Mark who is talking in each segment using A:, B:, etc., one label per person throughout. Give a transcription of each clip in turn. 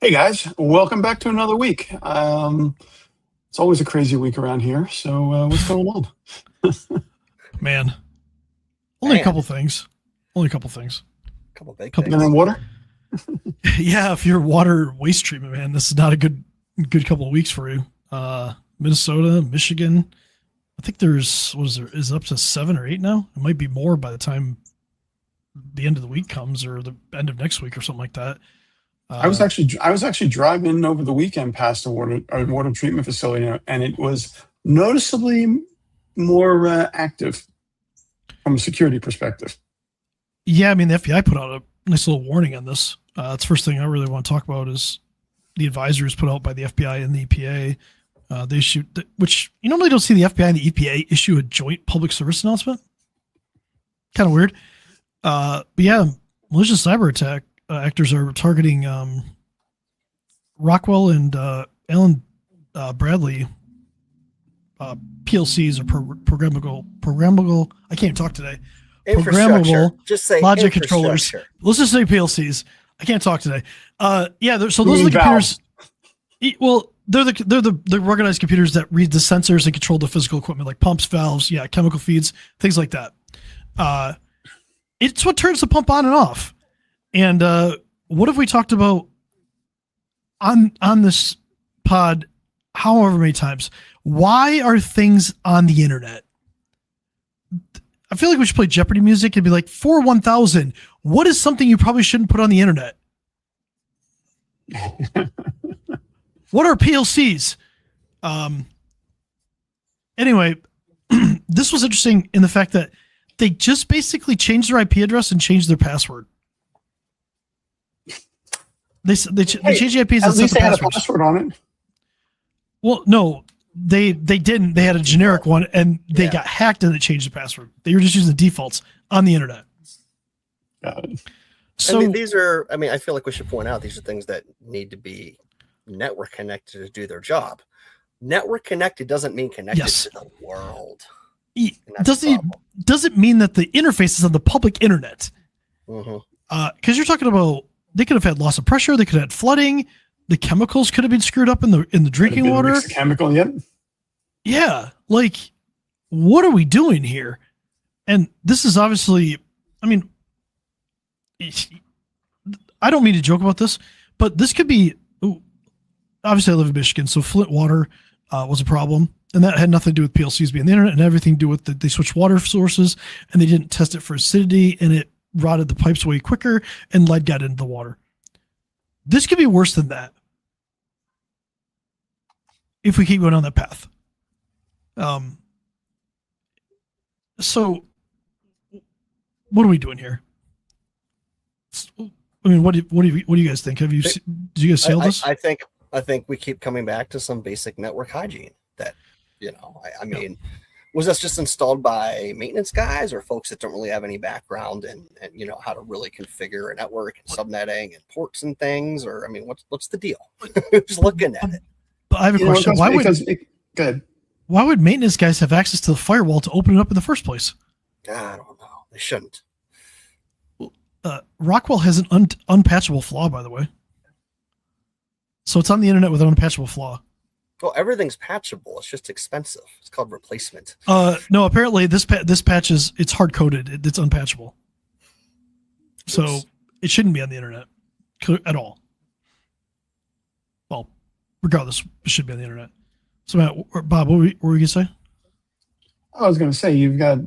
A: Hey guys, welcome back to another week. It's always a crazy week around here. So what's going on?
B: Man, only a
C: Man,
B: couple things. Only a couple things.
C: couple big
B: Couple-
A: Been
C: things.
A: in water?
B: Yeah, if you're water waste treatment, man, this is not a good couple of weeks for you. Minnesota, Michigan. I think there's is up to 7 or 8 now. It might be more by the time the end of the week comes or the end of next week or something like that.
A: I was actually driving over the weekend past a water treatment facility, and it was noticeably more active from a security perspective.
B: Yeah, I mean the FBI put out a nice little warning on this. That's the first thing I really want to talk about is the advisories put out by the FBI and the EPA. They issued, which you normally don't see the FBI and the EPA issue a joint public service announcement. Kind of weird. But yeah, malicious cyber attack actors are targeting Rockwell and Allen Bradley PLCs or programmable. I can't talk today.
C: Infrastructure.
B: Programmable
C: Just say
B: logic controllers.
C: infrastructure.
B: Let's just say PLCs. I can't talk today. So those
A: You
B: are the
A: mean valves?
B: computers. Well, they're the organized computers that read the sensors and control the physical equipment like pumps, valves, chemical feeds, things like that. It's what turns the pump on and off. And what have we talked about on this pod however many times? Why are things on the internet? I feel like we should play Jeopardy music and be like, for 1,000, what is something you probably shouldn't put on the internet? What are PLCs? Anyway, this was interesting in the fact that they just basically changed their IP address and changed their password. They changed the IPs
A: At
B: and set
A: least
B: the
A: they had a
B: passwords.
A: password on it.
B: Well, no, they didn't. They had a generic one, and they got hacked, and they changed the password. They were just using the defaults on the internet. So
C: these are, I feel like we should point out these are things that need to be network connected to do their job. Network connected doesn't mean connected
B: Yes.
C: to the world.
B: it
C: And that's the problem.
B: doesn't mean that the interface is on the public internet.
C: Mhm.
B: Because you're talking about they could have had loss of pressure, they could have had flooding, the chemicals could have been screwed up in the drinking
A: Been
B: water.
A: mixed chemical yet?
B: Yeah, like what are we doing here? And this is obviously, I don't mean to joke about this, but this could be. Obviously, I live in Michigan, so Flint water was a problem, and that had nothing to do with PLCs being on the internet, and everything to do with they switched water sources, and they didn't test it for acidity, and it rotted the pipes way quicker, and lead got into the water. This could be worse than that if we keep going on that path. So what are we doing here? What do you guys think? Did you guys sail this?
C: I think we keep coming back to some basic network hygiene that, was this just installed by maintenance guys or folks that don't really have any background and how to really configure a network and subnetting and ports and things? Or, what's the deal? Just looking at it.
B: But I have a question.
A: Go ahead.
B: Why would maintenance guys have access to the firewall to open it up in the first place?
C: I don't know. They shouldn't.
B: Rockwell has an unpatchable flaw, by the way. So it's on the internet with an unpatchable flaw.
C: Well, everything's patchable. It's just expensive. It's called replacement.
B: No, apparently this patch it's hard coded. It's unpatchable. So
C: Oops.
B: it shouldn't be on the internet at all. Well, regardless, it should be on the internet. So Matt, Bob, what were you going to say?
A: I was going to say, you've got,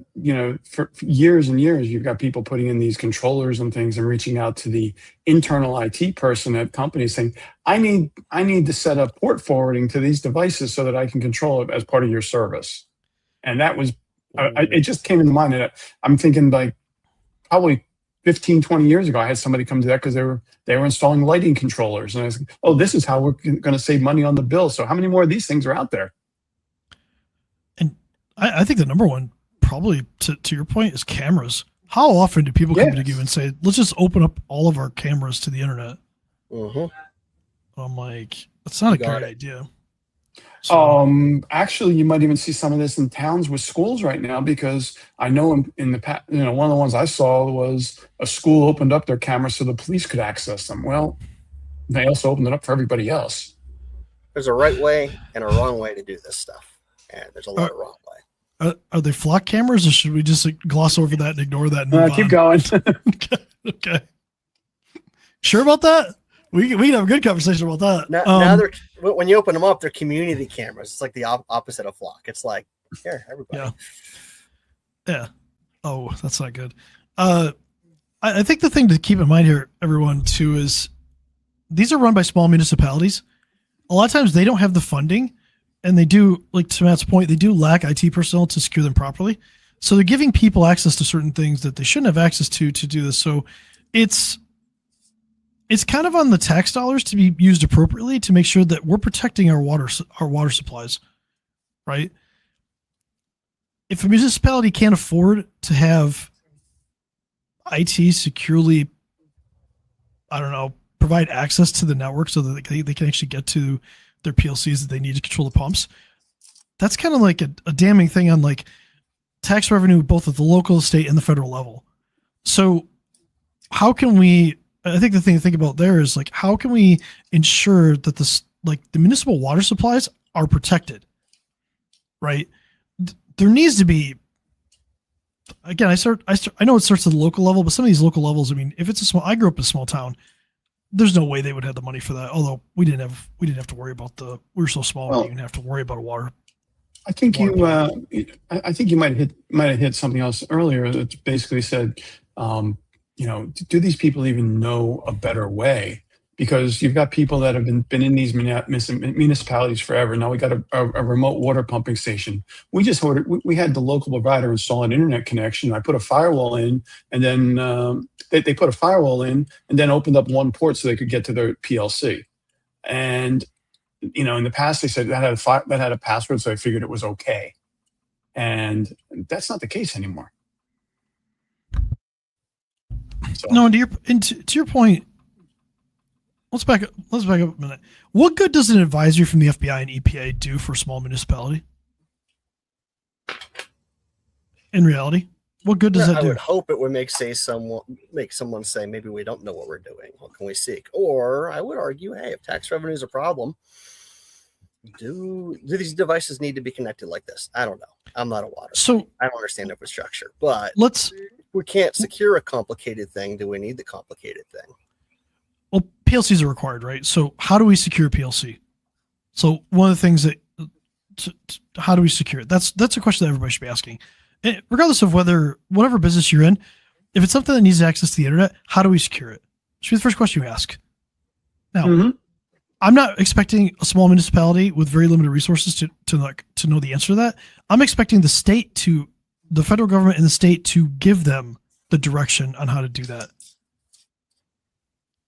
A: for years and years, you've got people putting in these controllers and things and reaching out to the internal IT person at companies saying, I need to set up port forwarding to these devices so that I can control it as part of your service. And that was, it just came into mind. And I'm thinking like probably 15, 20 years ago, I had somebody come to that because they were installing lighting controllers. And I was like, oh, this is how we're going to save money on the bill. So how many more of these things are out there?
B: I think the number one, probably to your point, is cameras. How often do people come to you and say, let's just open up all of our cameras to the internet?
C: Mm-hmm.
B: I'm like, that's not a great idea. So,
A: Actually, you might even see some of this in towns with schools right now, because I know in the past, one of the ones I saw was a school opened up their cameras so the police could access them. Well, they also opened it up for everybody else.
C: There's a right way and a wrong way to do this stuff, and there's a lot of wrong way.
B: Are they flock cameras, or should we just gloss over that and ignore that? And
A: Keep going.
B: Okay. Sure about that? We can have a good conversation about that.
C: Now they're, when you open them up, they're community cameras. It's like the opposite of flock. It's like, here, everybody.
B: Yeah. Oh, that's not good. I think the thing to keep in mind here, everyone, too, is these are run by small municipalities. A lot of times they don't have the funding, and they do, like to Matt's point, they do lack IT personnel to secure them properly. So they're giving people access to certain things that they shouldn't have access to do this. So it's kind of on the tax dollars to be used appropriately to make sure that we're protecting our water supplies, right? If a municipality can't afford to have IT securely, provide access to the network so that they can actually get to their PLCs that they need to control the pumps, that's kind of like a damning thing on like tax revenue, both at the local, state, and the federal level. So how can we, I think the thing to think about there is like, how can we ensure that the municipal water supplies are protected, right? There needs to be, again, I know it starts at the local level, but some of these local levels, I mean, if it's I grew up in a small town, there's no way they would have the money for that. Although we didn't have to worry about we were so small, we didn't have to worry about a water.
A: I think you might have hit something else earlier that basically said, do these people even know a better way? Because you've got people that have been in these municipalities forever. Now we got a remote water pumping station. We just ordered. We had the local provider install an internet connection. I put a firewall in, and then they put a firewall in, and then opened up one port so they could get to their PLC. And in the past they said that had a password, so I figured it was okay. And that's not the case anymore. So.
B: No, and to your point. Let's back up a minute. What good does an advisory from the FBI and EPA do for a small municipality? In reality, what good does that do?
C: I would hope it would make someone say, maybe we don't know what we're doing. What can we seek? Or I would argue, hey, if tax revenue is a problem, do these devices need to be connected like this? I don't know. I'm not a water.
B: So
C: I don't understand infrastructure, but we can't secure a complicated thing. Do we need the complicated thing?
B: Well, PLCs are required, right? So how do we secure a PLC? So one of the things how do we secure it? That's a question that everybody should be asking. And regardless of whatever business you're in, if it's something that needs access to the internet, how do we secure it? Should be the first question you ask. Now, I'm not expecting a small municipality with very limited resources to know the answer to that. I'm expecting the federal government and the state to give them the direction on how to do that.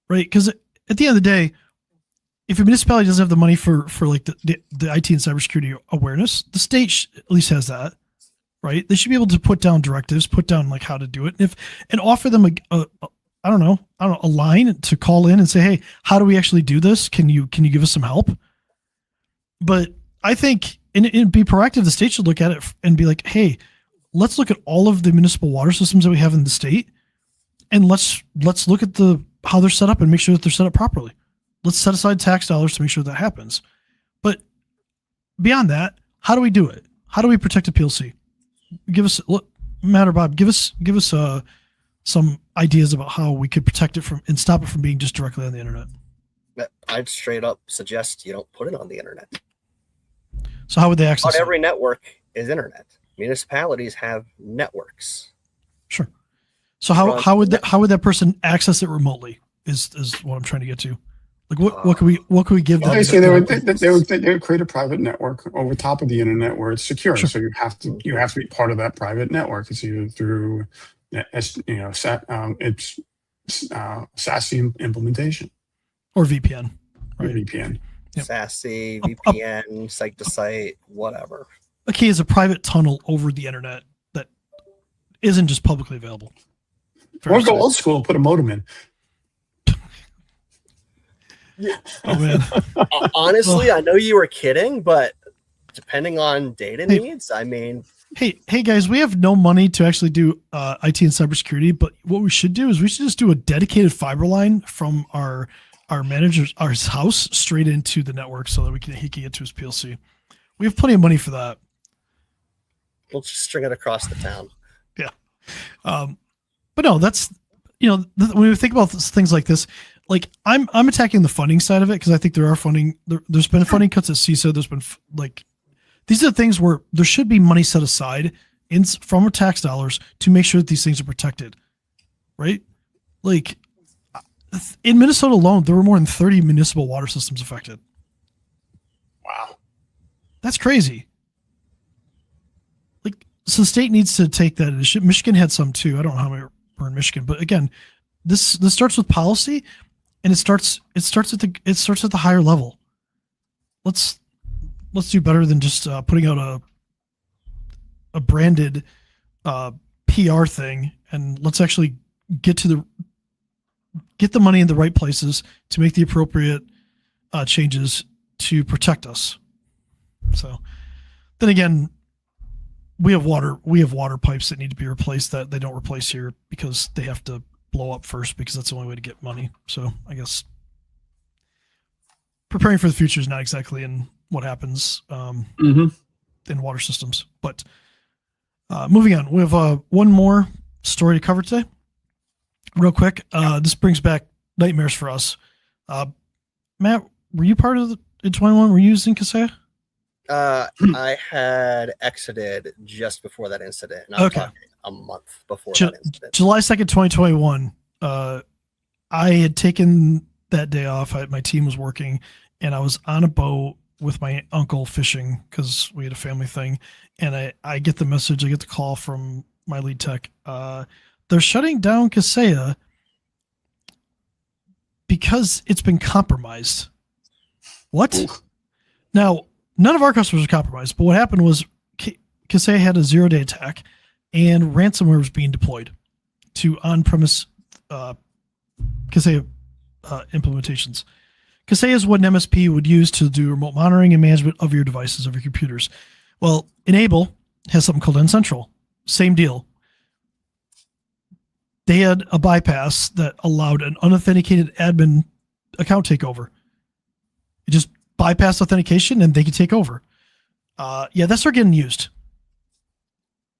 B: Right, because at the end of the day, if a municipality doesn't have the money for like the IT and cybersecurity awareness, the state at least has that, right? They should be able to put down directives, put down like how to do it, and offer them a line to call in and say, hey, how do we actually do this? Can you give us some help? But I think and be proactive. The state should look at it and be like, hey, let's look at all of the municipal water systems that we have in the state, and let's look at how they're set up and make sure that they're set up properly. Let's set aside tax dollars to make sure that happens. But beyond that, how do we do it? How do we protect a PLC? Matt or Bob, give us some ideas about how we could protect it and stop it from being just directly on the internet.
C: I'd straight up suggest you don't put it on the internet.
B: So how would they access
C: Not
B: it?
C: every network is internet. Municipalities have networks.
B: Sure. So how would that person access it remotely? Is what I'm trying to get to. Like what could we give them?
A: Basically, they would create a private network over top of the internet where it's secure.
B: Sure.
A: So you have to be part of that private network. It's either through it's SASE implementation
B: or VPN, right?
A: Or VPN.
B: Yep.
C: SASE, VPN, site to site, whatever.
B: A key is a private tunnel over the internet that isn't just publicly available.
A: Or go old school and put a modem in.
B: Oh man!
C: Honestly, I know you were kidding, but depending on data needs, I mean,
B: hey guys, we have no money to actually do IT and cybersecurity, but what we should do is we should just do a dedicated fiber line from our our house straight into the network so that he can get to his PLC. We have plenty of money for that.
C: We'll just string it across the town.
B: Yeah. But no, that's, when we think about things like this, like I'm attacking the funding side of it because I think there are funding. There's been funding cuts at CISA. There's been these are the things where there should be money set aside from our tax dollars to make sure that these things are protected, right? Like in Minnesota alone, there were more than 30 municipal water systems affected.
A: Wow,
B: that's crazy. Like, so the state needs to take that initiative. Michigan had some too. I don't know how many were in Michigan, but again, this starts with policy, and it starts at the higher level. Let's do better than just putting out a branded PR thing, and let's actually get the money in the right places to make the appropriate changes to protect us. So then again, we have water pipes that need to be replaced that they don't replace here because they have to blow up first because that's the only way to get money. So I guess preparing for the future is not exactly in what happens in water systems. But moving on, we have one more story to cover today. Real quick, this brings back nightmares for us. Matt, were you part of in 21? Were you using Kaseya?
C: I had exited just before that incident. And I'm talking a month before that incident.
B: July 2nd, 2021. I had taken that day off. My team was working, and I was on a boat with my uncle fishing because we had a family thing. And I get the message, I get the call from my lead tech. They're shutting down Kaseya because it's been compromised. What? Oof. Now, none of our customers are compromised, but what happened was Kaseya had a 0-day attack and ransomware was being deployed to on-premise Kaseya implementations. Kaseya is what an MSP would use to do remote monitoring and management of your devices, of your computers. Well, Enable has something called N-Central. Same deal. They had a bypass that allowed an unauthenticated admin account takeover. It just bypassed authentication and they could take over. That started getting used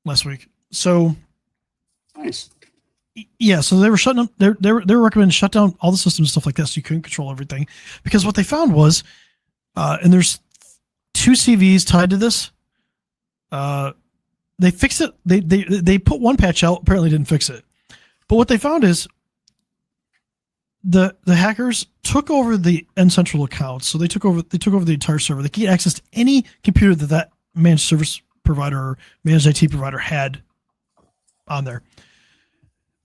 B: last week. So
A: nice.
B: Yeah, so they were shutting them. They were recommending shut down all the systems and stuff like that, so you couldn't control everything. Because what they found was, and there's 2 CVs tied to this. They fixed it. They put one patch out. Apparently, didn't fix it. But what they found is the hackers took over the N-Central accounts. So they took over the entire server. They could get access to any computer that managed service provider or managed IT provider had on there.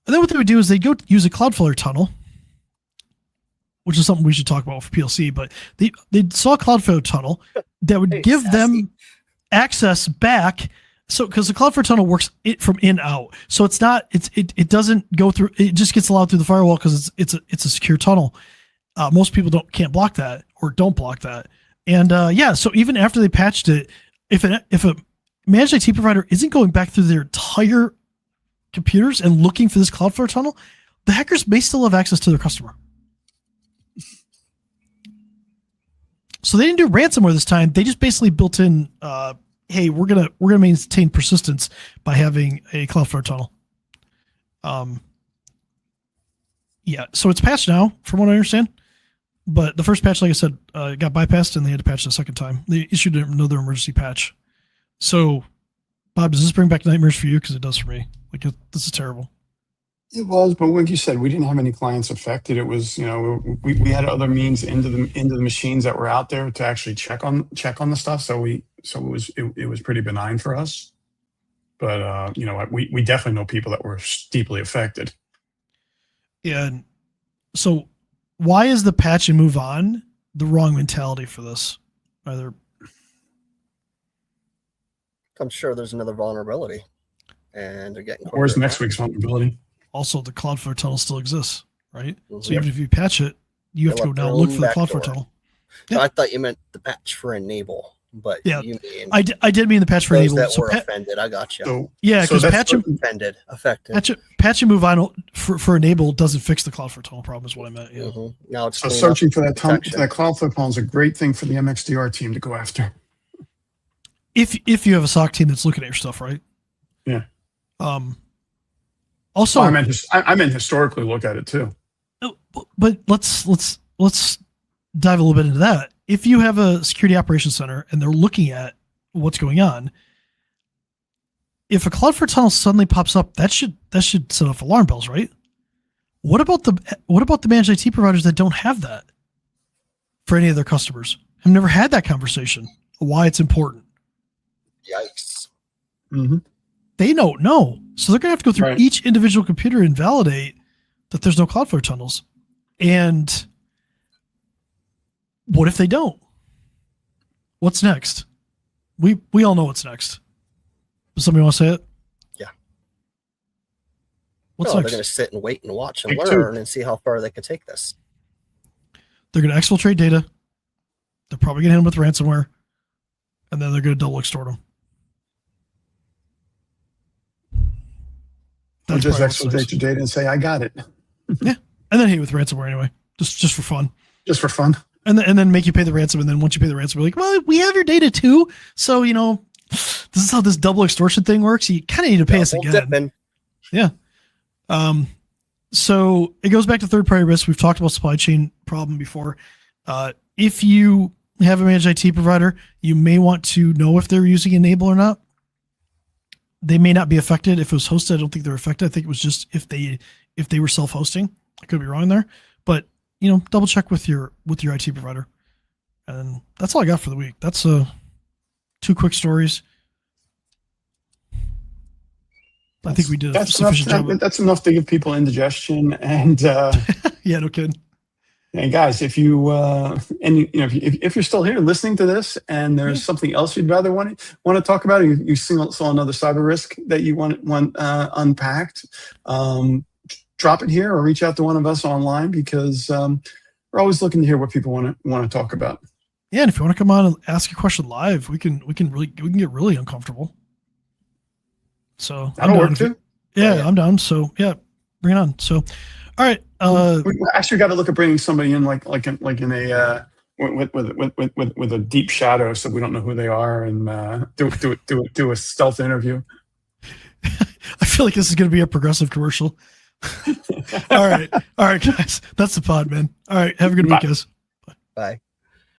B: And then what they would do is they'd go use a Cloudflare tunnel, which is something we should talk about for PLC, but they saw a Cloudflare tunnel that would give them access back. So, because the Cloudflare tunnel works from in out, so it doesn't go through. It just gets allowed through the firewall because it's a secure tunnel. Most people can't block that or don't block that. And so even after they patched it, if a managed IT provider isn't going back through their entire computers and looking for this Cloudflare tunnel, the hackers may still have access to their customer. So they didn't do ransomware this time. They just basically built in. Hey, we're gonna maintain persistence by having a Cloudflare tunnel. So it's patched now, from what I understand. But the first patch, like I said, got bypassed, and they had to patch the second time. They issued another emergency patch. So, Bob, does this bring back nightmares for you? Because it does for me. Like, this is terrible.
A: It was, but like you said, we didn't have any clients affected. It was, we had other means into the machines that were out there to actually check on the stuff. So it was pretty benign for us. But we definitely know people that were deeply affected.
B: Yeah. And so why is the patch and move on the wrong mentality for this? I'm
C: sure there's another vulnerability, and they're getting.
A: Where's next week's vulnerability?
B: Also, the Cloudflare tunnel still exists, right? Mm-hmm. So even if you patch it, you have to go down and look for the Cloudflare tunnel.
C: So I thought you meant the patch for Enable. But
B: Yeah.
C: you mean
B: I did mean the patch for
C: those
B: enable.
C: that
B: So
C: were offended. I got you.
A: So
B: yeah,
A: so
B: because
A: that's
C: Affected.
B: patch and move on for enable doesn't fix the Cloudflare tunnel problem is what I meant. Yeah.
C: Mm-hmm. Now it's
A: so
C: clean
A: searching
C: up
A: for that
C: protection.
A: that Cloudflare tunnel is a great thing for the MXDR team to go after.
B: If you have a SOC team that's looking at your stuff, right?
A: Yeah.
B: Also,
A: Well, I meant historically look at it too.
B: but let's dive a little bit into that. If you have a security operations center and they're looking at what's going on, if a Cloudflare tunnel suddenly pops up, that should set off alarm bells, right? What about the managed IT providers that don't have that for any of their customers? I've never had that conversation. Why it's important.
C: Yikes.
A: Mm-hmm.
B: They don't know. So they're going to have to go through
A: Right.
B: each individual computer and validate that there's no Cloudflare tunnels. And what if they don't? What's next? We all know what's next. Does somebody want to say it?
C: Yeah.
B: What's
C: They're
B: next?
C: going to sit and wait and watch and
A: Me too.
C: learn and see how far they can take this.
B: They're going to exfiltrate data. They're probably going to hit them with ransomware. And then they're going to double extort them.
A: Or just
B: probably what's
A: exfiltrate
B: next.
A: your data and say, I got it.
B: And then hit you with ransomware anyway. Just for fun.
A: Just for fun.
B: And then make you pay the ransom. And then once you pay the ransom, we're like, well, we have your data too. So, this is how this double extortion thing works. You kind of need to pay us
C: Double
B: again.
C: dipping.
B: Yeah. So it goes back to third-party risk. We've talked about supply chain problem before. If you have a managed IT provider, you may want to know if they're using Enable or not. They may not be affected. If it was hosted, I don't think they're affected. I think it was just if they were self-hosting. I could be wrong there, but double check with your IT provider. And that's all I got for the week. That's 2 quick stories. I think we did a sufficient job.
A: That's enough to give people indigestion. And
B: Yeah, no kidding.
A: and guys, if you if you're still here listening to this, and there's something else you'd rather want to talk about, or you saw another cyber risk that you want unpacked, drop it here or reach out to one of us online, because we're always looking to hear what people want to talk about.
B: Yeah, and if you want to come on and ask a question live, we can get really uncomfortable. So
A: That'll work too.
B: Yeah, I'm down. So yeah, bring it on. So, all right.
A: We actually got to look at bringing somebody in like in a with a deep shadow, so we don't know who they are, and do a stealth interview.
B: I feel like this is going to be a progressive commercial. All right, guys. That's the pod, man. All right, have a good week, guys.
C: Bye.